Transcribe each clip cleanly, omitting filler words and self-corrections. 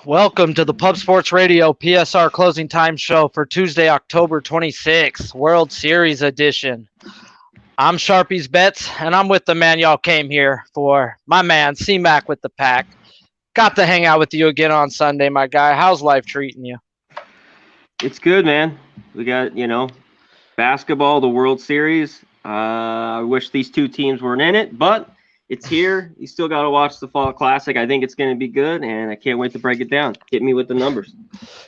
Welcome to the Pub Sports Radio PSR closing time show for Tuesday, October 26th, World Series edition. I'm Sharpie's Bets, and I'm with the man y'all came here for, my man, C-Mac with the pack. Got to hang out with you again on Sunday, my guy. How's life treating you? It's good, man. We got, basketball, the World Series. I wish these two teams weren't in it, but it's here. You still got to watch the Fall Classic. I think it's going to be good, and I can't wait to break it down. Hit me with the numbers.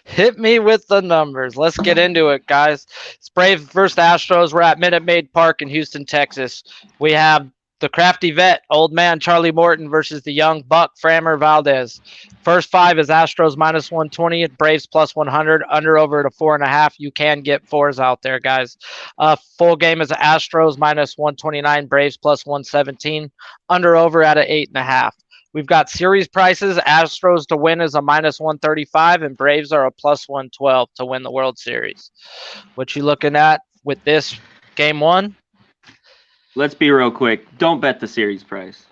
Hit me with the numbers. Let's get into it, guys. It's Braves versus Astros. We're at Minute Maid Park in Houston, Texas. We have the crafty vet, old man Charlie Morton versus the young buck Framber Valdez. First five is Astros minus 120, Braves plus 100, under over to 4.5. You can get fours out there, guys. Full game is Astros minus 129, Braves plus 117, under over at a 8.5. We've got series prices. Astros to win is a minus 135, and Braves are a plus 112 to win the World Series. What you looking at with this game one? Let's be real quick. Don't bet the series price.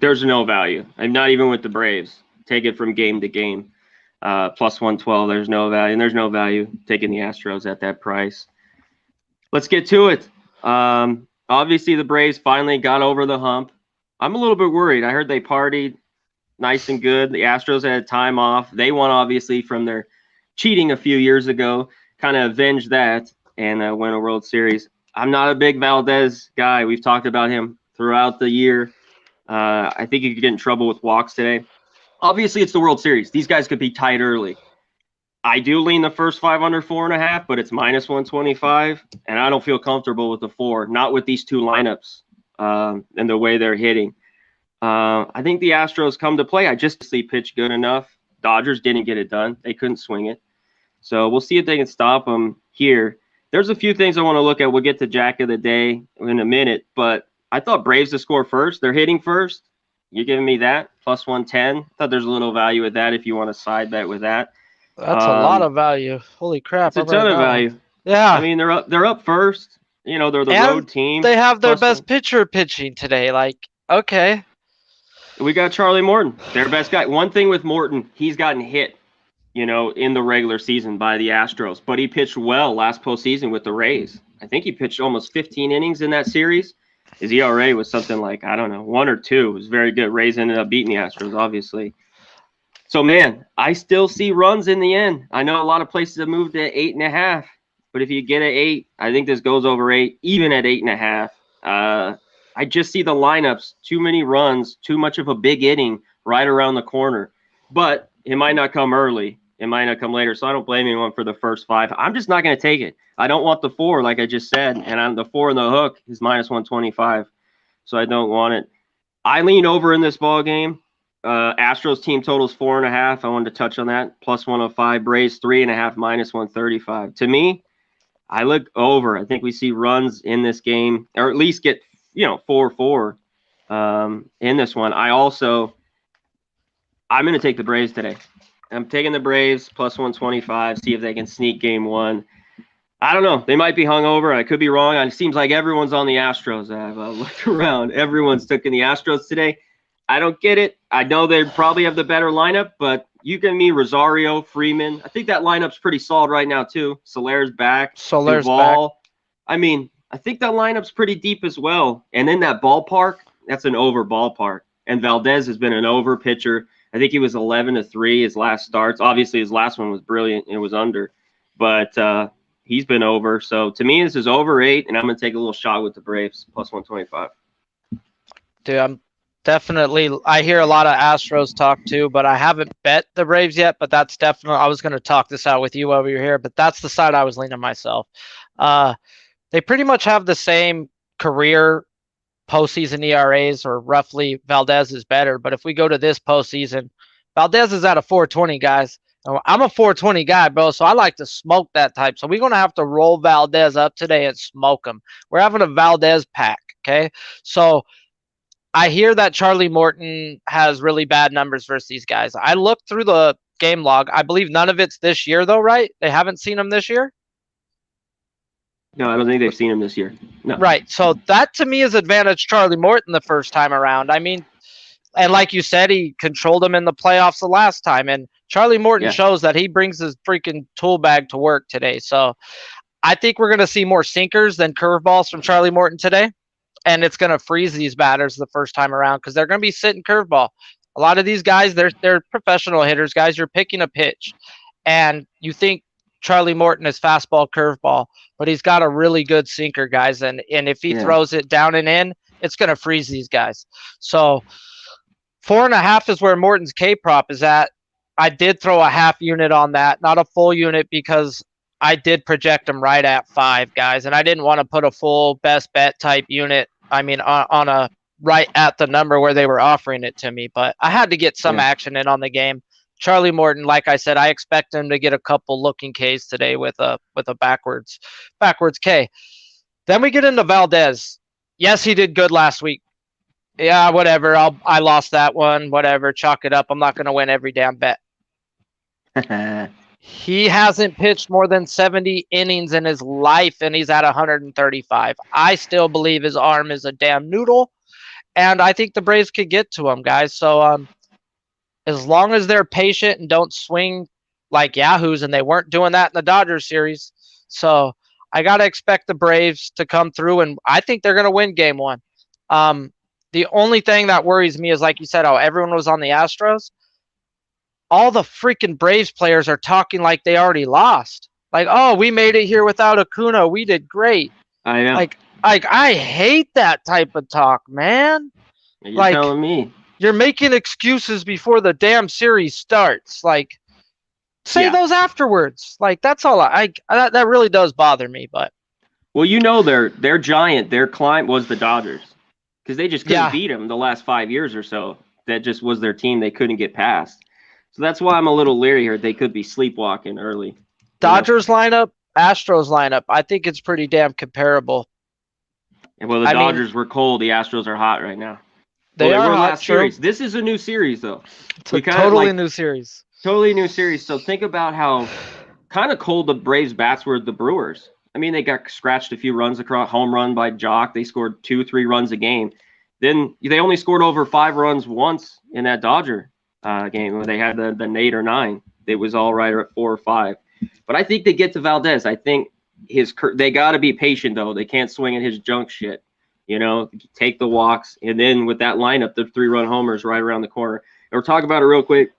There's no value. I'm not even with the Braves. Take it from game to game. Plus 112, there's no value. And there's no value taking the Astros at that price. Let's get to it. Obviously, the Braves finally got over the hump. I'm a little bit worried. I heard they partied nice and good. The Astros had time off. They won, obviously, from their cheating a few years ago. Kind of avenged that and win a World Series. I'm not a big Valdez guy. We've talked about him throughout the year. I think he could get in trouble with walks today. Obviously, it's the World Series. These guys could be tied early. I do lean the first five under 4.5, but it's minus 125, and I don't feel comfortable with the 4, not with these two lineups and the way they're hitting. I think the Astros come to play. I just see pitch good enough. Dodgers didn't get it done. They couldn't swing it. So we'll see if they can stop them here. There's a few things I want to look at. We'll get to Jack of the Day in a minute, but I thought Braves to score first. They're hitting first. You're giving me that, plus 110. I thought there's a little value with that if you want to side bet with that. That's a lot of value. Holy crap. It's a ton of value. Yeah. I mean, they're up first. They're the road team. They have their best pitcher pitching today. Okay. We got Charlie Morton, their best guy. One thing with Morton, he's gotten hit, in the regular season by the Astros, but he pitched well last postseason with the Rays. I think he pitched almost 15 innings in that series. His ERA was something like, 1 or 2. It was very good. Rays ended up beating the Astros, obviously. So, man, I still see runs in the end. I know a lot of places have moved to 8.5, but if you get an 8, I think this goes over 8, even at 8.5. I just see the lineups, too many runs, too much of a big inning right around the corner. But it might not come early. It might not come later, so I don't blame anyone for the first 5. I'm just not going to take it. I don't want the 4, like I just said, and on the 4 in the hook is minus 125, so I don't want it. I lean over in this ball game. Astros team totals 4.5. I wanted to touch on that. Plus 105. Braves 3.5, minus 135. To me, I look over. I think we see runs in this game, or at least get 4-4 in this one. I'm going to take the Braves today. I'm taking the Braves plus 125, see if they can sneak game one. I don't know. They might be hungover. I could be wrong. It seems like everyone's on the Astros. I've looked around. Everyone's taking the Astros today. I don't get it. I know they probably have the better lineup, but you give me Rosario, Freeman. I think that lineup's pretty solid right now, too. Soler's back. Duvall. Back. I mean, I think that lineup's pretty deep as well. And in that ballpark, that's an over ballpark. And Valdez has been an over pitcher. I think he was 11-3 his last starts. Obviously, his last one was brilliant. It was under. But he's been over. So, to me, this is over 8, and I'm going to take a little shot with the Braves, plus 125. Dude, I hear a lot of Astros talk, too, but I haven't bet the Braves yet. But that's definitely – I was going to talk this out with you while we were here, but that's the side I was leaning myself. They pretty much have the same career postseason ERAs, or roughly. Valdez is better, but if we go to this postseason, Valdez is at a 420, guys. I'm a 420 guy, bro, so I like to smoke that type. So we're going to have to roll Valdez up today and smoke him. We're having a Valdez pack, okay? So I hear that Charlie Morton has really bad numbers versus these guys. I looked through the game log. I believe none of it's this year, though, right? They haven't seen him this year? No, I don't think they've seen him this year. No. Right. So that to me is advantage Charlie Morton the first time around. I mean, And like you said, he controlled them in the playoffs the last time. And Charlie Morton shows that he brings his freaking tool bag to work today. So I think we're going to see more sinkers than curveballs from Charlie Morton today. And it's going to freeze these batters the first time around because they're going to be sitting curveball. A lot of these guys, they're professional hitters, guys. You're picking a pitch, and you think Charlie Morton is fastball, curveball, but he's got a really good sinker, guys. And if he throws it down and in, it's going to freeze these guys. So 4.5 is where Morton's K prop is at. I did throw a half unit on that, not a full unit, because I did project him right at 5, guys, and I didn't want to put a full best bet type unit. I mean, on a right at the number where they were offering it to me, but I had to get some action in on the game. Charlie Morton, like I said, I expect him to get a couple looking Ks today with a backwards K. Then we get into Valdez. Yes, he did good last week. Yeah, whatever. I lost that one. Whatever. Chalk it up. I'm not going to win every damn bet. He hasn't pitched more than 70 innings in his life, and he's at 135. I still believe his arm is a damn noodle, and I think the Braves could get to him, guys. So as long as they're patient and don't swing like yahoos, and they weren't doing that in the Dodgers series. So I got to expect the Braves to come through, and I think they're going to win game 1. The only thing that worries me is, like you said, how everyone was on the Astros. All the freaking Braves players are talking like they already lost. Like, oh, we made it here without Acuna. We did great. I know. Like I hate that type of talk, man. You're telling me. You're making excuses before the damn series starts. Like, say those afterwards. Like, that's all. That really does bother me. But well, you know, their giant, their client was the Dodgers, because they just couldn't beat them the last 5 years or so. That just was their team. They couldn't get past. So that's why I'm a little leery here. They could be sleepwalking early. Dodgers lineup, Astros lineup, I think it's pretty damn comparable. Well, the Dodgers were cold. The Astros are hot right now. They are hot. Last series. This is a new series, though. It's a totally new series. Totally new series. So think about how kind of cold the Braves bats were the Brewers. I mean, they got scratched a few runs across, home run by Jock. They scored 2-3 runs a game. Then they only scored over 5 runs once in that Dodger game where they had the 8 or 9. It was all right at 4 or 5. But I think they get to Valdez. I think they got to be patient, though. They can't swing at his junk shit. You know, take the walks. And then with that lineup, the 3-run homers right around the corner. And we're talking about it real quick.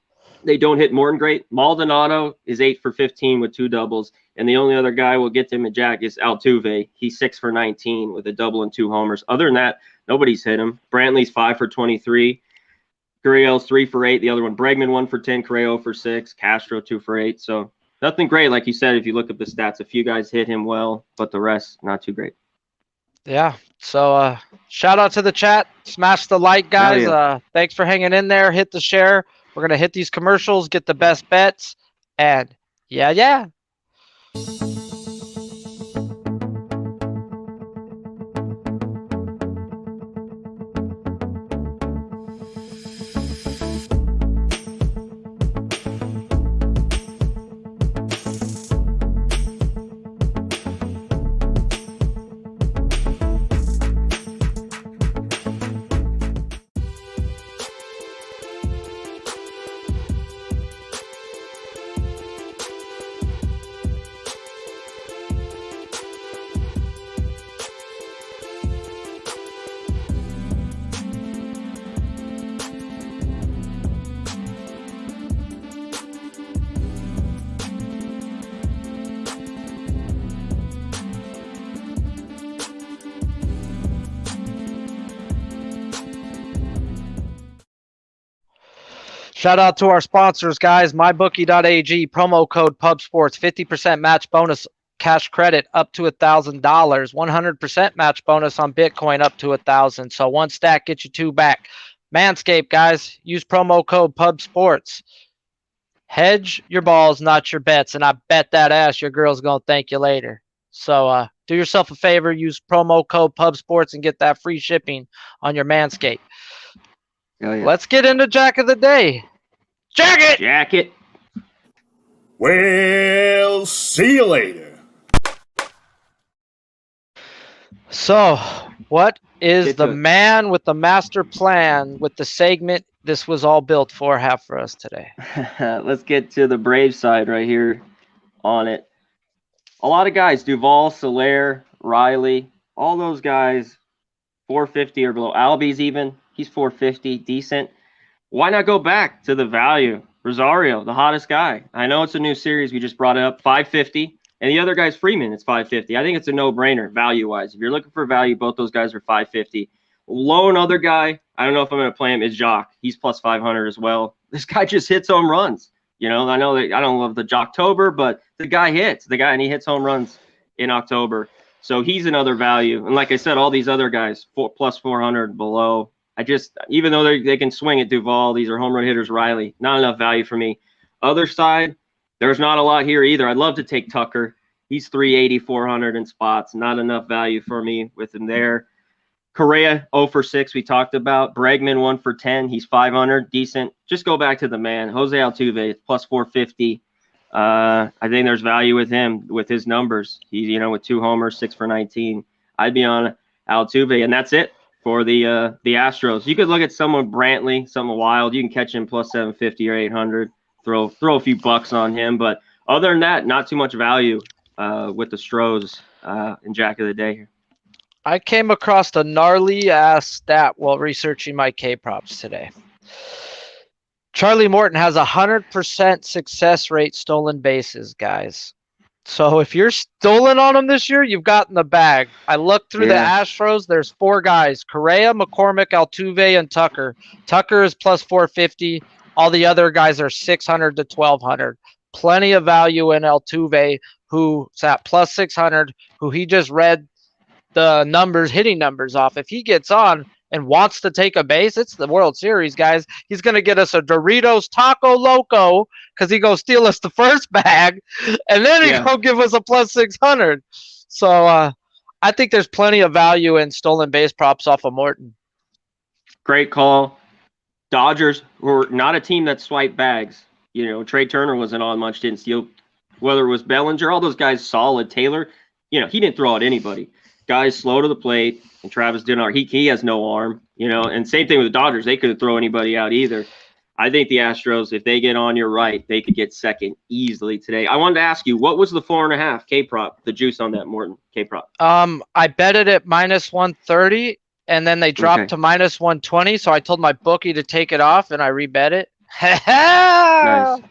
They don't hit Morton great. Maldonado is 8 for 15 with 2 doubles. And the only other guy we'll get to him at Jack is Altuve. He's 6 for 19 with a double and 2 homers. Other than that, nobody's hit him. Brantley's 5 for 23. Gurriel's 3 for 8. The other one, Bregman 1 for 10. Correa for 6. Castro 2 for 8. So nothing great, like you said. If you look at the stats, a few guys hit him well, but the rest not too great. Yeah. So shout out to the chat. Smash the like, guys. Yeah. Thanks for hanging in there. Hit the share. We're gonna hit these commercials, get the best bets, and yeah. Shout out to our sponsors, guys. MyBookie.ag, promo code PubSports, 50% match bonus cash credit up to $1,000, 100% match bonus on Bitcoin up to $1,000. So 1 stack gets you 2 back. Manscaped, guys, use promo code PubSports. Hedge your balls, not your bets, and I bet that ass your girl's gonna thank you later. So do yourself a favor, use promo code PubSports and get that free shipping on your Manscaped. Oh, yeah. Let's get into Jack of the Day. Jack it! Well, see you later. So, What is Get the to it. man with the master plan with the segment this was all built for have for us today? Let's get to the Braves side right here on it. A lot of guys, Duvall, Soler, Riley, all those guys, 450 or below. Albies even, he's 450, decent. Why not go back to the value? Rosario, the hottest guy. I know it's a new series. We just brought it up, 550. And the other guy's Freeman. It's 550. I think it's a no-brainer value-wise. If you're looking for value, both those guys are 550. Lone other guy, I don't know if I'm going to play him, is Jock. He's plus 500 as well. This guy just hits home runs. You know, I know that I don't love the Jocktober, but the guy hits. And he hits home runs in October. So he's another value. And like I said, all these other guys, plus 400 below. Even though they can swing at Duvall, these are home run hitters, Riley, not enough value for me. Other side, there's not a lot here either. I'd love to take Tucker. He's 380, 400 in spots. Not enough value for me with him there. Correa, 0 for 6, we talked about. Bregman, 1 for 10. He's 500, decent. Just go back to the man. Jose Altuve, plus 450. I think there's value with him with his numbers. He's, with 2 homers, 6 for 19. I'd be on Altuve, and that's it for the Astros. You could look at someone Brantley, something wild. You can catch him plus 750 or 800. Throw a few bucks on him, but other than that, not too much value with the Stros in Jack of the Day here. I came across a gnarly ass stat while researching my K-props today. Charlie Morton has 100% success rate stolen bases, guys. So if you're stolen on him this year, you've gotten the bag. I looked through the Astros. There's 4 guys: Correa, McCormick, Altuve, and Tucker. Tucker is plus 450. All the other guys are 600 to 1200. Plenty of value in Altuve, who's at plus 600, who he just read the hitting numbers off. If he gets on and wants to take a base, it's the World Series, guys. He's going to get us a Doritos Taco Loco because he go steal us the first bag, and then he go give us a plus 600. So I think there's plenty of value in stolen base props off of Morton. Great call. Dodgers were not a team that swiped bags. Trey Turner wasn't on much, didn't steal. Whether it was Bellinger, all those guys solid. Taylor, he didn't throw out anybody. Guys slow to the plate, and Travis Denard, he has no arm, and same thing with the Dodgers. They couldn't throw anybody out either. I think the Astros, if they get on, you're right, they could get second easily today. I wanted to ask you, what was the 4.5 K-prop, the juice on that Morton K-prop? I bet it at minus 130, and then they dropped to minus 120, so I told my bookie to take it off, and I rebet it. Nice.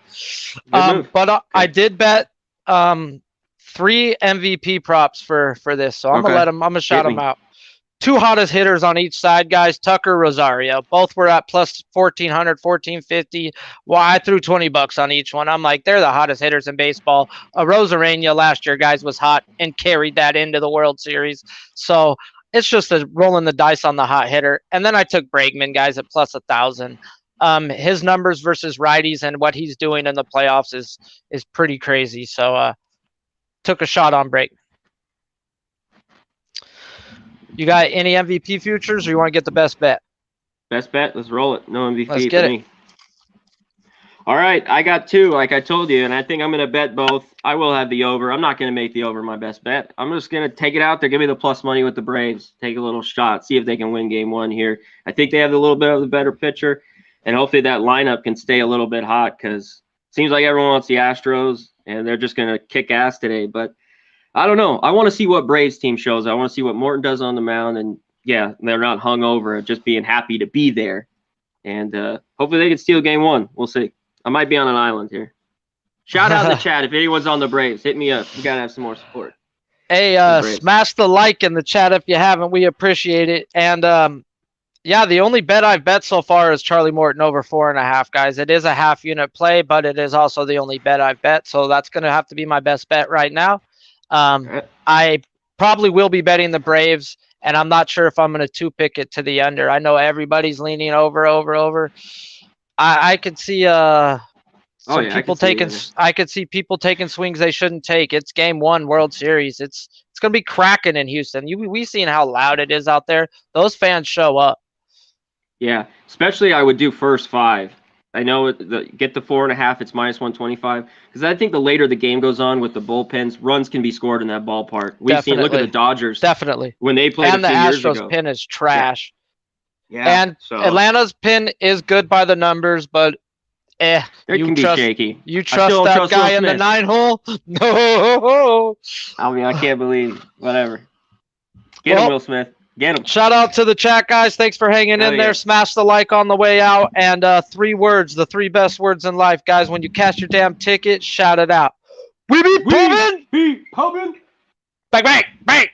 But I did bet 3 MVP props for this, so I'm gonna shout them out. 2 hottest hitters on each side, guys. Tucker, Rosario, both were at plus 1400, 1450. Well, I threw $20 on each one. I'm like, they're the hottest hitters in baseball. Rosarena last year, guys, was hot and carried that into the World Series. So it's just rolling the dice on the hot hitter. And then I took Bregman, guys, at plus 1,000. His numbers versus righties and what he's doing in the playoffs is pretty crazy. So took a shot on Bregman. You got any MVP futures, or you want to get the best bet? Best bet. Let's roll it. No MVP Let's get for me. All right, I got 2, like I told you, and I think I'm going to bet both. I will have the over. I'm not going to make the over my best bet. I'm just going to take it out there, give me the plus money with the Braves, take a little shot, see if they can win game 1 here. I think they have a little bit of the better pitcher, and hopefully that lineup can stay a little bit hot because it seems like everyone wants the Astros, and they're just going to kick ass today. But I don't know. I want to see what Braves team shows. I want to see what Morton does on the mound, and yeah, they're not hung over, just being happy to be there. And hopefully they can steal game 1. We'll see. I might be on an island here. Shout out in the chat if anyone's on the Braves. Hit me up. We got to have some more support. Hey, smash the like in the chat if you haven't. We appreciate it. And yeah, the only bet I've bet so far is Charlie Morton over 4.5, guys. It is a half unit play, but it is also the only bet I've bet. So that's going to have to be my best bet right now. I probably will be betting the Braves, and I'm not sure if I'm going to 2-pick it to the under. I know everybody's leaning over. I could see people taking. I could see people taking swings they shouldn't take. It's game 1 World Series. It's going to be cracking in Houston. We've seen how loud it is out there. Those fans show up. Yeah, especially I would do first 5. I know get the 4.5. It's -125 because I think the later the game goes on with the bullpens, runs can be scored in that ballpark. We've seen. Look at the Dodgers. Definitely. When they played and a the few years Astros ago. pin is trash. Yeah. And so Atlanta's pin is good by the numbers, but it can be shaky. You trust that guy in the 9 hole? No. I mean, I can't believe whatever. Get him, Will Smith. Get him. Shout out to the chat, guys. Thanks for hanging in there. Smash the like on the way out. And 3 words, the 3 best words in life, guys. When you cash your damn ticket, shout it out. We be pumping. We be pumping. Bang, bang, bang.